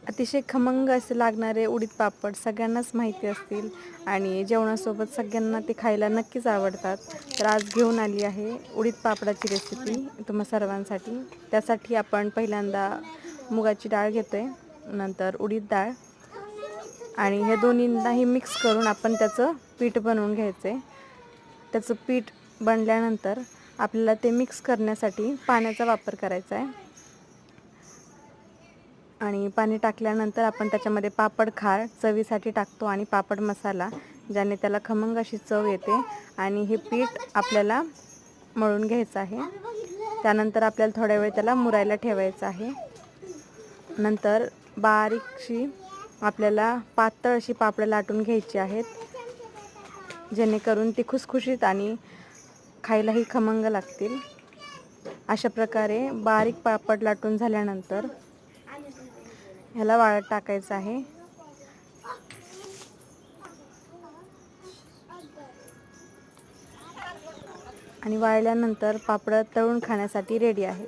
अतिशय खमंग असे लागणारे उडीद पापड सगळ्यांनाच माहिती असतील आणि जेवणासोबत सगळ्यांना ते खायला नक्कीच आवडतात. तर आज घेऊन आली आहे उडीद पापडाची रेसिपी तुम्हा सर्वांसाठी. त्यासाठी आपण पहिल्यांदा मुगाची डाळ घेतोय, नंतर उडीद डाळ आणि हे दोन्हींनाही मिक्स करून आपण त्याचं पीठ बनवून घ्यायचं आहे. त्याचं पीठ बनल्यानंतर आपल्याला ते मिक्स करण्यासाठी पाण्याचा वापर करायचा आहे आणि पाणी टाकल्यानंतर आपण त्याच्यामध्ये पापड खार चवीसाठी टाकतो आणि पापड मसाला, ज्याने त्याला खमंग अशी चव येते. आणि हे पीठ आपल्याला मळून घ्यायचं आहे. त्यानंतर आपल्याला थोड्या वेळ त्याला मुरायला ठेवायचं आहे. नंतर बारीकशी आपल्याला पातळ अशी पापड लाटून घ्यायची आहेत, जेणेकरून ती खुसखुशीत आणि खायलाही खमंग लागतील. अशा प्रकारे बारीक पापड लाटून झाल्यानंतर ह्याला वाळत टाकायचं आहे. आणि वाळल्यानंतर पापड तळून खाण्यासाठी रेडी आहे.